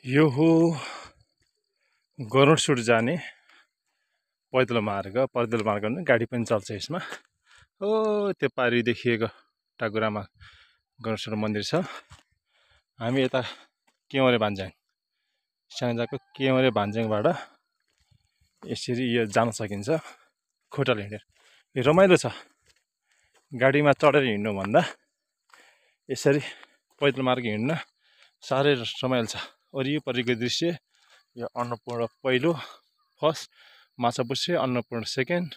यो हो गरुडसुर जाने पैदल मार्ग भने गाडी पनि चल्छ यसमा। हो त्यो पारि देखिएको टाकुरामा गरुडसुर मन्दिर छ। हामी यता केवरे भान्ज्याङ स्याङ्जाको केवरे भान्ज्याङबाट यसरी यो जान सकिन्छ खुट्टाले हिँडेर। यो रमाइलो छ, गाडीमा चढेर हिँड्नु भन्दा यसरी पैदल मार्ग हिँड्न साह्रै रमाइलो छ। वरिपरिको दृश्य, यो अन्नपूर्ण पहिलो फर्स्ट, माछापुच्छ्रे, अन्नपूर्ण सेकेन्ड,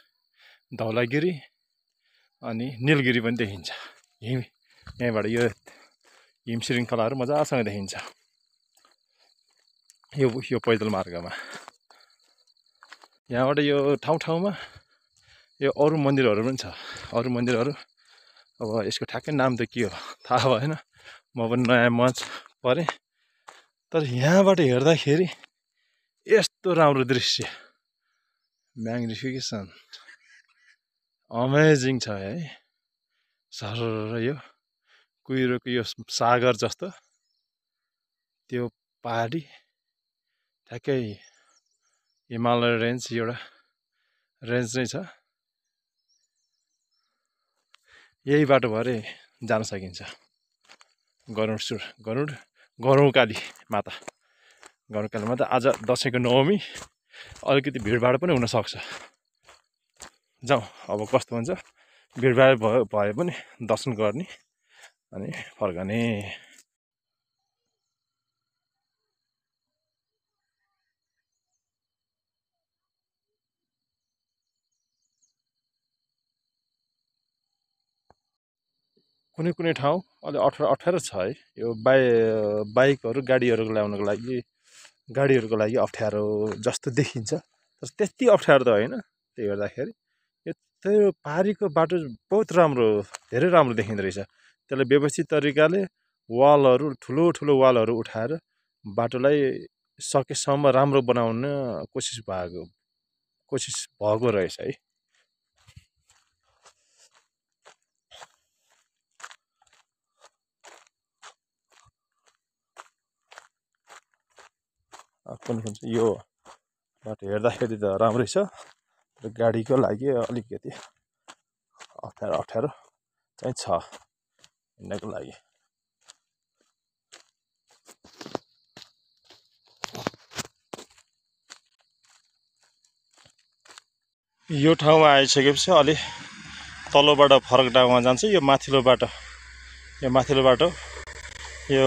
धौलागिरी अनि निलगिरी पनि देखिन्छ। यहीँबाट यो हिम श्रृङ्खलाहरू मजासँग देखिन्छ यो पैदल मार्गमा। यहाँबाट यो ठाउँमा यो अरू मन्दिरहरू पनि छ। अरू मन्दिरहरू अब यसको ठ्याक्कै नाम त के हो थाहा भएन, म पनि नयाँ मच परेँ। तर यहाँबाट हेर्दाखेरि यस्तो राम्रो दृश्य, म्याग्निफिकेसन, अमेजिङ छ है। सरर यो कुहिरोको यो सागर जस्तो त्यो पहाडी, ठ्याक्कै हिमालय रेन्ज एउटा रेन्ज नै छ। यही बाटो भएर जान सकिन्छ गरुडसुर, गरुडकाली माता। गरुडकाली माता आज दसैँको नवमी, अलिकति भिडभाड पनि हुनसक्छ। जाउँ अब कस्तो हुन्छ, भिडभाड भए पनि दर्शन गर्ने अनि फर्कने। कुनै ठाउँ अलि अप्ठ्यारो छ है। यो बाइकहरू गाडीहरूको गाडीहरूको लागि अप्ठ्यारो जस्तो देखिन्छ, तर त्यति अप्ठ्यारो त होइन। त्यो हेर्दाखेरि त्यो पारीको बाटो बहुत राम्रो, धेरै राम्रो देखिँदो रहेछ। त्यसलाई व्यवस्थित तरिकाले वालहरू, ठुलो वालहरू उठाएर बाटोलाई सकेसम्म राम्रो बनाउन कोसिस भएको रहेछ है। यो बाटो हेर्दाखेरि त राम्रै छ, तर गाडीको लागि अलिकति अप्ठ्यारो चाहिँ छ हिँड्नको लागि। यो ठाउँमा आइसकेपछि अलि तल्लोबाट फरक ठाउँमा जान्छ। यो माथिल्लो बाटो यो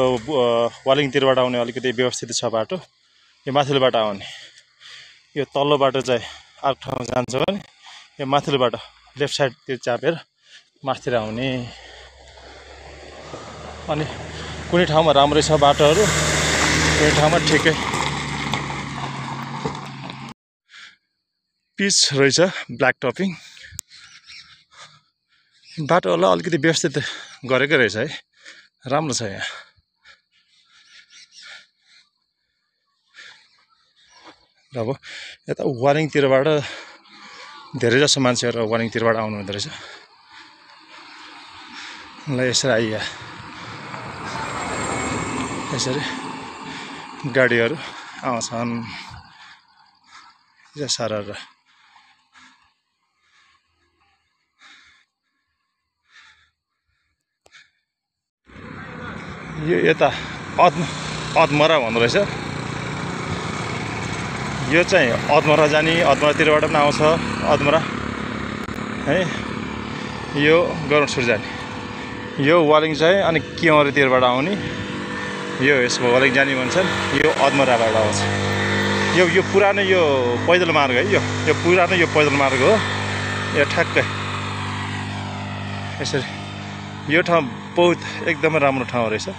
वालिङतिरबाट आउने अलिकति व्यवस्थित छ बाटो। यो माथिल्लो बाटो आउने, यो तल्लो बाटो चाहिँ अर्को ठाउँमा जान्छ भने यो माथिल्लो बाटो लेफ्ट साइडतिर चापेर माथितिर आउने। अनि कुनै ठाउँमा राम्रै छ बाटोहरू, कुनै ठाउँमा ठिकै पिच रहेछ, ब्ल्याक टपिङ बाटोहरूलाई अलिकति व्यवस्थित गरेकै रहेछ है, राम्रो छ यहाँ। अब यता वालिङतिरबाट धेरै जसो मान्छेहरू वालिङतिरबाट आउनु हुँदो रहेछ। ल यसरी आइया, यसरी गाडीहरू आउँछन् सारा। यो यता अदमरा भन्दो रहेछ। यो चाहिँ अदमरा जाने, अदमरातिरबाट पनि आउँछ अदमरा है। यो गरुडसुर जाने, यो वालिङ चाहिँ अनि केवरेतिरबाट आउने, यो यसको वालिङ जाने भन्छन्। यो अदमराबाट आउँछ। यो पुरानो यो पैदल मार्ग है। यो पुरानो यो पैदल मार्ग हो। यो ठ्याक्कै यसरी यो ठाउँ बहुत एकदमै राम्रो ठाउँ रहेछ।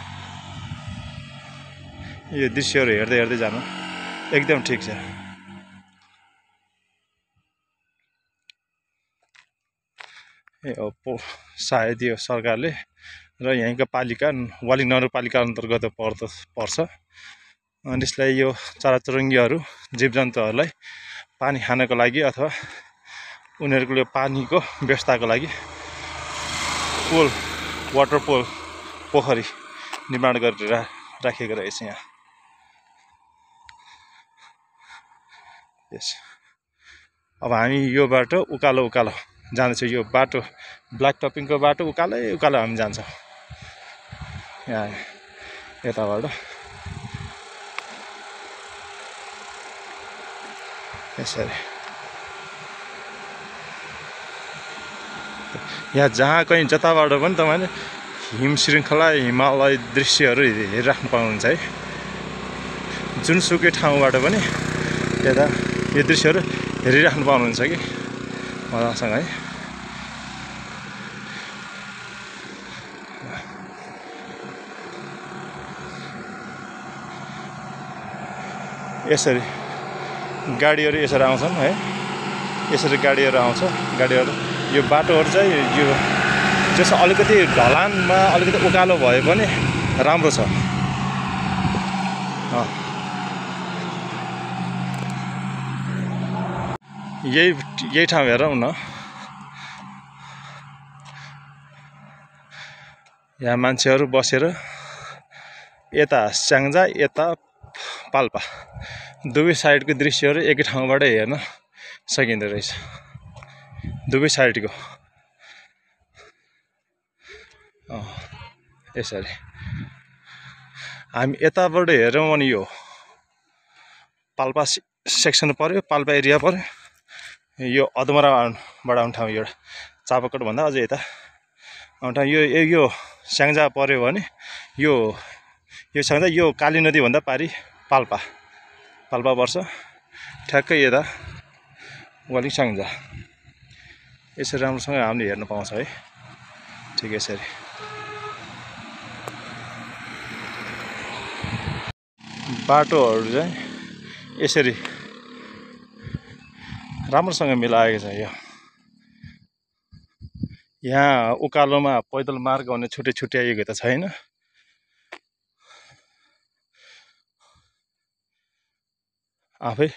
यो दृश्यहरू हेर्दै जानु एकदम ठिक छ। सायद यो सरकारले र यहीँका पालिका वालिङ नगरपालिका अन्तर्गत पर्छ। अनि यसलाई यो चराचुरुङ्गीहरू, जीवजन्तुहरूलाई पानी खानको लागि अथवा उनीहरूको पानीको व्यवस्थाको लागि वाटर पोखरी निर्माण गरेर राखेको रहेछ यहाँ। यस अब हामी यो बाटो उकालो उकालो जाँदैछौँ। यो बाटो ब्ल्याक टपिङको बाटो उकालै उकालो हामी जान्छौँ यहाँ यताबाट यसरी। यहाँ जहाँ कहीँ जताबाट पनि तपाईँले हिम श्रृङ्खला हिमालय दृश्यहरू हेरिराख्नु पाउनुहुन्छ है। जुनसुकै ठाउँबाट पनि यता यो दृश्यहरू हेरिराख्नु पाउनुहुन्छ कि मजासँग है। यसरी गाडीहरू यसरी आउँछन् है। यसरी गाडीहरू आउँछ। गाडीहरू यो बाटोहरू चाहिँ यो जस अलिकति ढलानमा अलिकति उकालो भए पनि राम्रो छ। यही ठाउँ हेरौँ न। यहाँ मान्छेहरू बसेर यता स्याङ्जा यता पाल्पा दुवै साइडको दृश्यहरू एकै ठाउँबाट हेर्न सकिँदो रहेछ। दुवै साइडको यसरी हामी यताबाट हेरौँ भने यो पाल्पा सेक्सन पर्यो, पाल्पा एरिया पर्यो। यो अधमराबाट आउने ठाउँ एउटा चापाकोट भन्दा अझै यता आउने ठाउँ यो स्याङ्जा पर्यो भने यो स्याङ्जा यो काली नदी भन्दा पारि पाल्पा पर्छ। ठ्याक्कै यता वालिङ स्याङ्जा यसरी राम्रोसँग हामीले हेर्न पाउँछ है। ठिक यसरी बाटोहरू चाहिँ यसरी राम्रोसँग मिलाएको छ। यहाँ उकालोमा पैदल मार्ग भने छुट्याइएको त छैन। आफै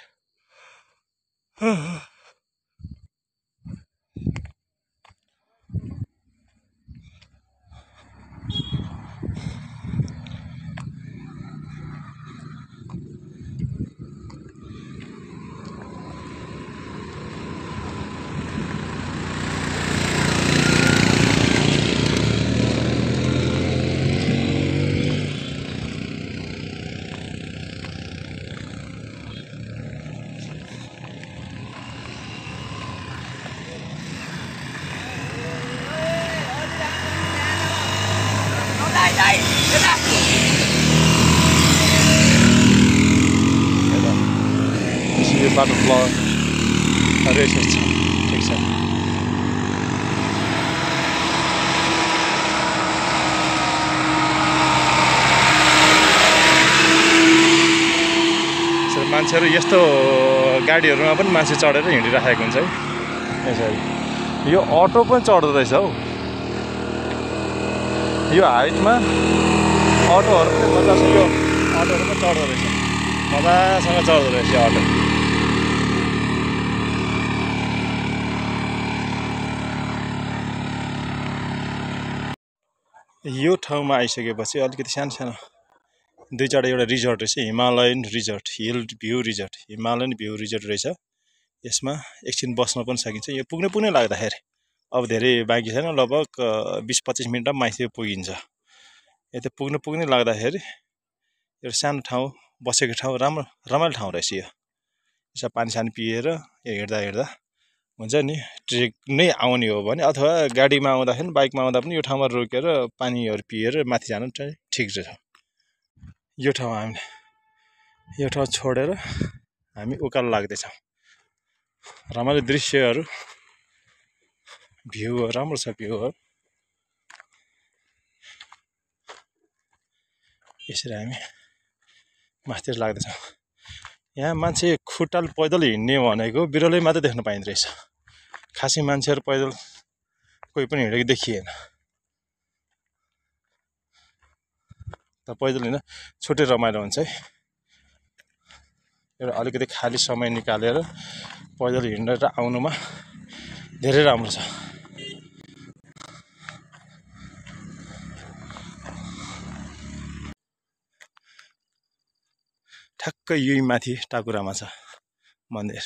यो बाटो ब्लक रहेछ। ठिक छ। मान्छेहरू यस्तो गाडीहरूमा पनि मान्छे चढेर हिँडिराखेको हुन्छ है। यसरी यो अटो पनि चढ्दो रहेछ हौ। यो हाइटमा अटोहरू पनि मजासँग यो अटोहरू पनि चढ्दो रहेछ। मजासँग चढ्दो रहेछ यो अटो। यो ठाउँमा आइसकेपछि अलिकति सानो सानो दुई चारवटा एउटा रिजोर्ट रहेछ। Himalayan resort, hill view resort, Himalayan view resort रहेछ। यसमा एकछिन बस्न पनि सकिन्छ। यो पुग्नै लाग्दाखेरि अब धेरै बाँकी छैन, लगभग 20-25 मिनटमा माथि पुगिन्छ। यता पुग्नै लाग्दाखेरि एउटा सानो ठाउँ बसेको ठाउँ रमाइलो ठाउँ रहेछ यो। यसो पानी सानी पिएर हिँड्दा हुन्छ नि। ट्रेक नै आउने हो भने अथवा गाडीमा आउँदाखेरि बाइकमा आउँदा पनि यो ठाउँमा रोकेर पानीहरू पिएर माथि जानु चाहिँ ठिक रहेछ। यो ठाउँ छोडेर हामी उकालो लाग्दैछौँ। रमाइलो दृश्यहरू भ्यू राम्रो छ। भ्यू हो। यसरी हामी माथितिर लाग्दैछौँ। यहाँ मान्छे खुट्टाले पैदल हिँड्ने भनेको बिरलै मात्रै देख्न पाइँदो रहेछ। खासै मान्छेहरू पैदल कोही पनि हिँडेको देखिएन। त पैदल हिँड्दा छुट्टै रमाइलो हुन्छ है। एउटा अलिकति खाली समय निकालेर पैदल हिँडेर आउनुमा धेरै राम्रो छ। ठ्याक्कै यही माथि टाकुरामा छ मन्दिर।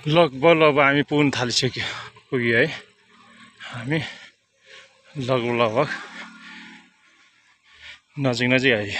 लगभग हामी पुग्न पुग्यो है। हामी लगभग नजिक आइयो।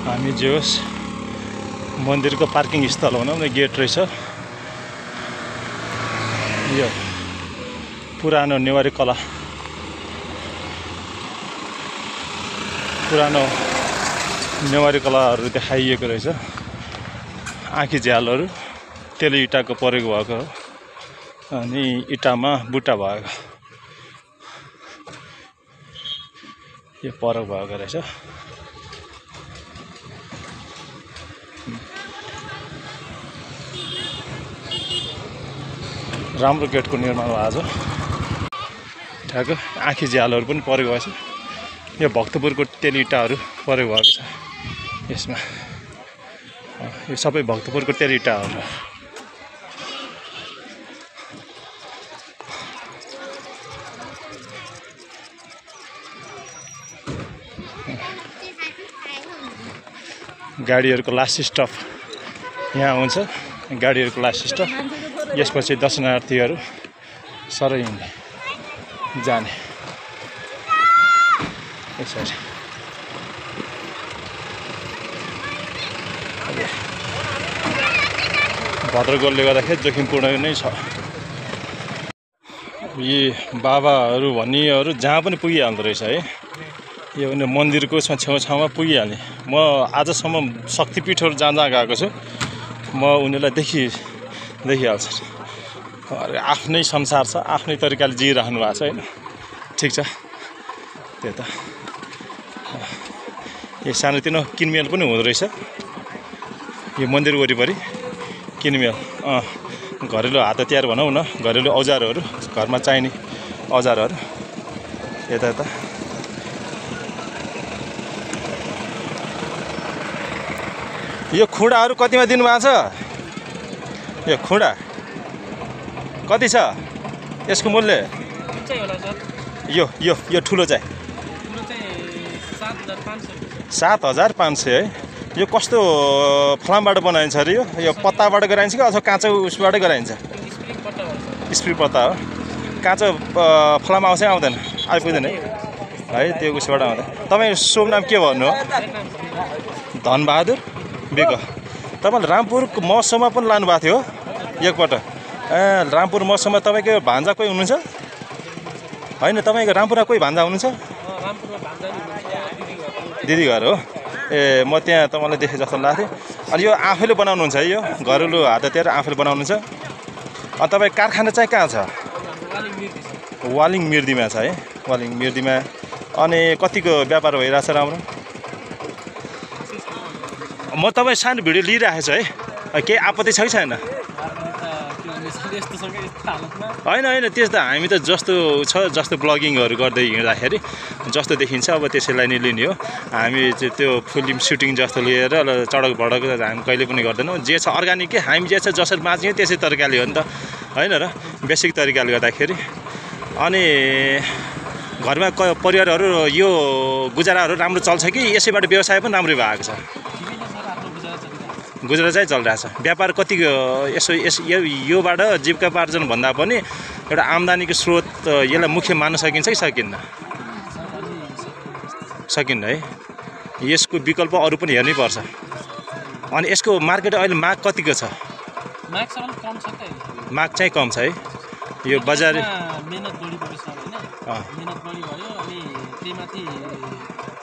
हामी जे होस् मन्दिरको पार्किङ स्थल भनौँ न, गेट रहेछ यो। पुरानो नेवारी कला, पुरानो नेवारी कलाहरू देखाइएको रहेछ। आँखी झ्यालहरू त्यसले इँटाको प्रयोग भएको हो, अनि इँटामा बुट्टा भएको यो प्रयोग भएको रहेछ। राम्रो गेटको निर्माण भएको छ। ठ्याक्क आँखी झ्यालहरू पनि प्रयोग भएको छ। यो भक्तपुरको तेल इँटाहरू प्रयोग भएको छ यसमा। यो सबै भक्तपुरको तेल इँटाहरू। गाडीहरूको लास्ट स्टप यहाँ हुन्छ, गाडीहरूको लास्ट स्टप। यसपछि दर्शनार्थीहरू सरै जाने यसरी। भद्रगोलले गर्दाखेरि जोखिमपूर्ण नै छ। यी बाबाहरू भन्नेहरू जहाँ पनि पुगिहाल्दो रहेछ है। यो मन्दिरको छेउछाउमा पुगिहाल्ने। म आजसम्म शक्तिपीठहरू जहाँ गएको छु, म उनीहरूलाई देखिहाल्छ। आफ्नै संसार छ, आफ्नै तरिकाले जिइराख्नु भएको छ होइन। ठिक छ, त्यो त यो सानोतिनो किनमेल पनि हुँदो रहेछ यो मन्दिर वरिपरि। किनमेल घरेलु हात हतियार भनौँ न, घरेलु औजारहरू, घरमा चाहिने औजारहरू यता यो खुँडाहरू कतिमा दिनुभएको छ? यो खुँडा कति छ यसको मूल्य? यो यो यो ठुलो चाहिँ 7,500 है। यो कस्तो फलामबाट बनाइन्छ अरे? यो पत्ताबाट गराइन्छ कि अथवा काँचो उसबाट गराइन्छ? स्प्रिङ पत्ता हो। काँचो फलाम आउँछ आउँदैन? आइपुग्दैन है त्यो उसबाट आउँदैन। तपाईँ शुभ नाम के भन्नु हो? धनबहादुर बिक। तपाईँले रामपुरको महोत्सवमा पनि लानुभएको थियो एकपल्ट। रामपुर महोत्सवमा तपाईँको भान्जा कोही हुनुहुन्छ? होइन, तपाईँको रामपुरमा कोही भान्जा हुनुहुन्छ? दिदी घर हो। ए, म त्यहाँ तपाईँलाई देखेँ जस्तो लाग्थ्यो। अनि यो आफैले बनाउनुहुन्छ है? यो घरेलु हात हतियार आफैले बनाउनुहुन्छ? अनि तपाईँ कारखाना चाहिँ कहाँ छ? वालिङ मिर्दीमा छ है। वालिङ मिर्दीमा। अनि कतिको व्यापार भइरहेछ राम्रो? म तपाईँ सानो भिडियो लिइरहेको छु है, केही आपत्ति छ कि छैन? होइन होइन, त्यस्तो हामी त जस्तो छ जस्तो ब्लगिङहरू गर्दै हिँड्दाखेरि जस्तो देखिन्छ अब त्यसैलाई नै लिने हो। हामी चाहिँ त्यो फिल्म सुटिङ जस्तो लिएर चडक भडक हामी कहिले पनि गर्दैनौँ। जे छ अर्ग्यानिकै, हामी जे छ जसरी बाँच्यौँ त्यसै तरिकाले हो नि त, होइन र? बेसिक तरिकाले गर्दाखेरि। अनि घरमा परिवारहरू यो गुजाराहरू राम्रो चल्छ कि यसैबाट व्यवसाय पनि राम्रै भएको छ? गुजारा चाहिँ चलिरहेछ। व्यापार कति योबाट जीविकोपार्जन भन्दा पनि एउटा आम्दानीको स्रोत यसलाई मुख्य मान्न सकिन्छ कि सकिन्न? सकिन्न है। यसको विकल्प अरू पनि हेर्नै पर्छ। अनि यसको मार्केट अहिले माग कतिको छ? माग चाहिँ कम छ है। यो बजार मेहनत बढी भयो हैन, मेहनत बढी भयो अनि त्यही माथि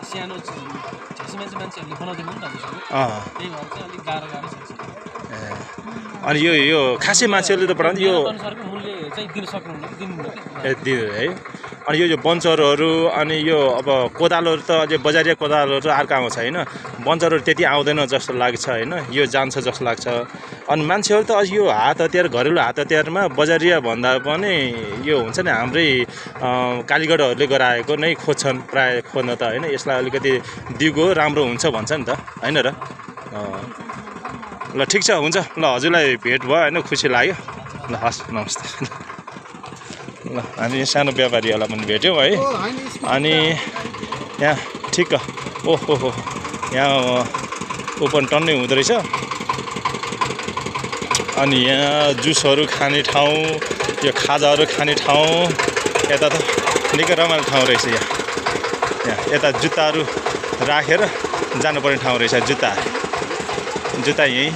सानो मान्छेहरूले बनाउँदैन नि त त्यही भएर चाहिँ अलिक गाह्रो छ। अनि यो खासै मान्छेहरूले त पढाउँछ यो अनुसारको मूल्य चाहिँ दिन सक्नुहुन्न है। अनि यो बन्चरहरू अनि यो अब कोदालोहरू त अझै बजारिया कोदालोहरू त अर्को आउँछ होइन, बन्चरहरू त्यति आउँदैन जस्तो लाग्छ होइन, यो जान्छ जस्तो लाग्छ। अनि मान्छेहरू त अझ यो हात हतियार घरेलु हात हतियारमा बजारिया भन्दा पनि यो हुन्छ नि हाम्रै कालीगढहरूले गराएको नै खोज्छन् प्रायः खोज्न त होइन। यसलाई अलिकति दिगो राम्रो हुन्छ भन्छ नि त होइन र। ल ठिक छ, हुन्छ ल, हजुरलाई भेट भयो होइन, खुसी लाग्यो ल, हस् नमस्ते। ल हामी सानो व्यापारीहरूलाई पनि भेट्यौँ है। अनि यहाँ ठिक ओहो यहाँ ओपन टन्नै हुँदो रहेछ। अनि यहाँ जुसहरू खाने ठाउँ, यो खाजाहरू खाने ठाउँ, यता त निकै रमाइलो ठाउँ रहेछ। यहाँ यता जुत्ताहरू राखेर जानुपर्ने ठाउँ रहेछ। जुत्ता यहीँ